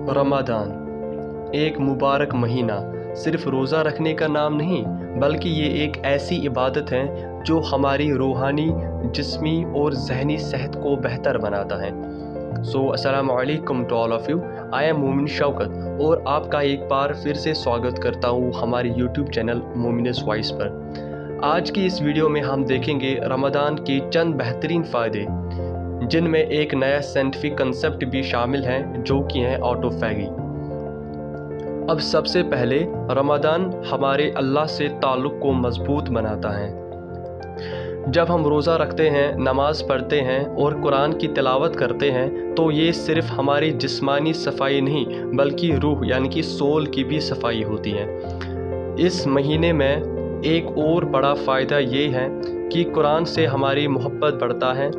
रमज़ान एक मुबारक महीना सिर्फ रोज़ा रखने का नाम नहीं, बल्कि ये एक ऐसी इबादत है जो हमारी रूहानी, जिस्मी और ज़हनी सेहत को बेहतर बनाता है। अस्सलामु अलैकुम to all of you. I am Momin Shaukat और आपका एक बार फिर से स्वागत करता हूँ हमारे यूट्यूब चैनल मोमिनस वॉइस पर। आज की इस वीडियो में हम देखेंगे रमज़ान के चंद बेहतरीन फ़ायदे, जिनमें एक नया साइंटिफिक कंसेप्ट भी शामिल है जो कि है ऑटोफैगी। अब सबसे पहले रमज़ान हमारे अल्लाह से ताल्लुक़ को मज़बूत बनाता है। जब हम रोज़ा रखते हैं, नमाज़ पढ़ते हैं और कुरान की तिलावत करते हैं तो ये सिर्फ़ हमारी जिस्मानी सफाई नहीं बल्कि रूह यानी कि सोल की भी सफाई होती है। इस महीने में एक और बड़ा फ़ायदा ये है कि कुरान से हमारी मोहब्बत बढ़ता है।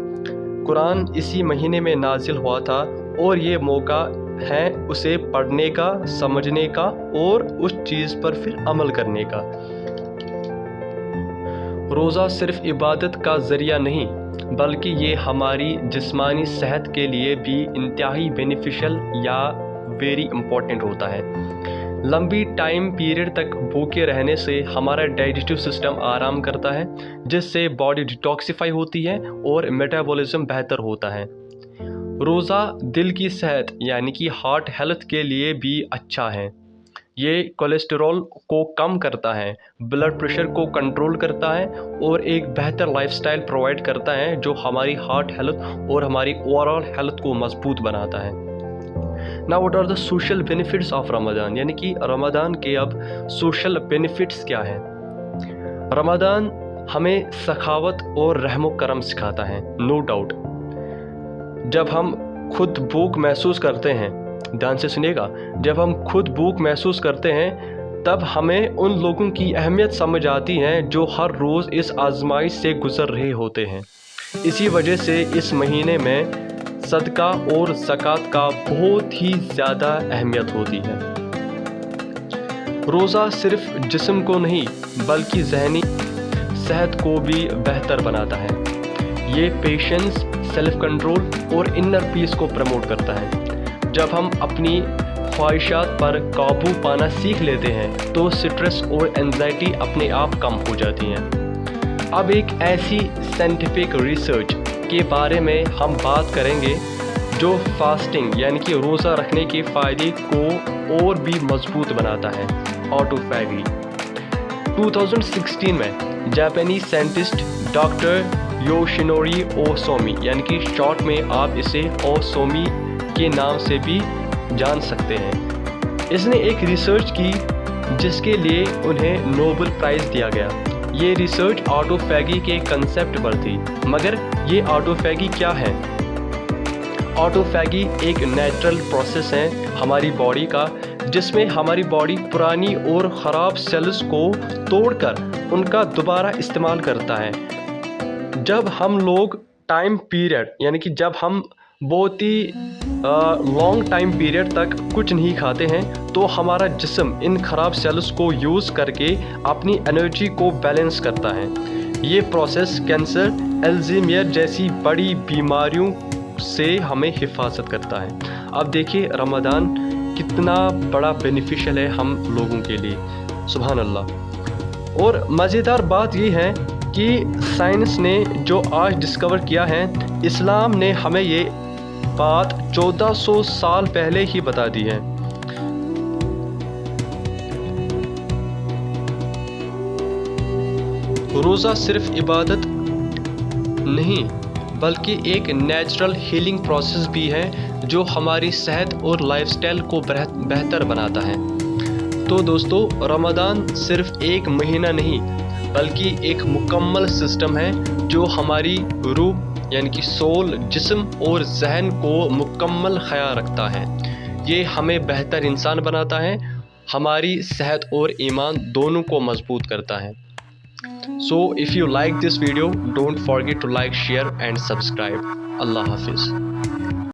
कुरान इसी महीने में नाजिल हुआ था और ये मौका है उसे पढ़ने का, समझने का और उस चीज़ पर फिर अमल करने का। रोज़ा सिर्फ इबादत का ज़रिया नहीं बल्कि ये हमारी जिस्मानी सेहत के लिए भी इंतहाई बेनिफिशियल या वेरी इम्पोर्टेंट होता है। लंबी टाइम पीरियड तक भूखे रहने से हमारा डाइजेस्टिव सिस्टम आराम करता है, जिससे बॉडी डिटॉक्सिफाई होती है और मेटाबॉलिज्म बेहतर होता है। रोज़ा दिल की सेहत यानी कि हार्ट हेल्थ के लिए भी अच्छा है। ये कोलेस्टेरॉल को कम करता है, ब्लड प्रेशर को कंट्रोल करता है और एक बेहतर लाइफस्टाइल प्रोवाइड करता है जो हमारी हार्ट हेल्थ और हमारी ओवरऑल हेल्थ को मजबूत बनाता है। Now what are the social benefits of Ramzan, यानी कि रमज़ान के अब सोशल बेनिफिट्स क्या हैं। रमज़ान हमें सखावत और रहमो करम सिखाता है, नो डाउट। जब हम खुद भूख महसूस करते हैं, ध्यान से सुनिएगा, जब हम खुद भूख महसूस करते हैं तब हमें उन लोगों की अहमियत समझ आती है जो हर रोज़ इस आजमाइश से गुज़र रहे होते हैं। इसी वजह से इस महीने में सदका और ज़कात का बहुत ही ज़्यादा अहमियत होती है। रोज़ा सिर्फ जिस्म को नहीं बल्कि ज़हनी सेहत को भी बेहतर बनाता है। ये पेशेंस, सेल्फ कंट्रोल और इनर पीस को प्रमोट करता है। जब हम अपनी ख्वाहिशात पर काबू पाना सीख लेते हैं तो स्ट्रेस और एंजाइटी अपने आप कम हो जाती हैं। अब एक ऐसी साइंटिफिक रिसर्च के बारे में हम बात करेंगे जो फास्टिंग यानी कि रोज़ा रखने के फ़ायदे को और भी मजबूत बनाता है, ऑटोफैगी। 2016 में जापानी साइंटिस्ट डॉक्टर योशिनोरी ओसोमी, यानी कि शॉर्ट में आप इसे ओसोमी के नाम से भी जान सकते हैं, इसने एक रिसर्च की जिसके लिए उन्हें नोबेल प्राइज़ दिया गया। ये रिसर्च ऑटोफैगी के कंसेप्ट पर थी। मगर ये ऑटोफैगी क्या है? ऑटोफैगी एक नेचुरल प्रोसेस है हमारी बॉडी का, जिसमें हमारी बॉडी पुरानी और ख़राब सेल्स को तोड़कर उनका दोबारा इस्तेमाल करता है। जब हम लोग टाइम पीरियड यानी कि जब हम बहुत ही लॉन्ग टाइम पीरियड तक कुछ नहीं खाते हैं तो हमारा जिस्म इन ख़राब सेल्स को यूज़ करके अपनी एनर्जी को बैलेंस करता है। ये प्रोसेस कैंसर, अल्ज़ाइमर जैसी बड़ी बीमारियों से हमें हिफाजत करता है। अब देखिए रमज़ान कितना बड़ा बेनिफिशियल है हम लोगों के लिए, सुभान अल्लाह। और मज़ेदार बात ये है कि साइंस ने जो आज डिस्कवर किया है, इस्लाम ने हमें ये बात 1400 साल पहले ही बता दी है। रोज़ा सिर्फ इबादत नहीं बल्कि एक नेचुरल हीलिंग प्रोसेस भी है जो हमारी सेहत और लाइफस्टाइल को बेहतर बनाता है। तो दोस्तों, रमज़ान सिर्फ एक महीना नहीं बल्कि एक मुकम्मल सिस्टम है जो हमारी रूह यानी कि सोल, जिस्म और जहन को मुकम्मल ख्याल रखता है। ये हमें बेहतर इंसान बनाता है, हमारी सेहत और ईमान दोनों को मजबूत करता है। So if you like this video, don't forget to like, share and subscribe. Allah Hafiz.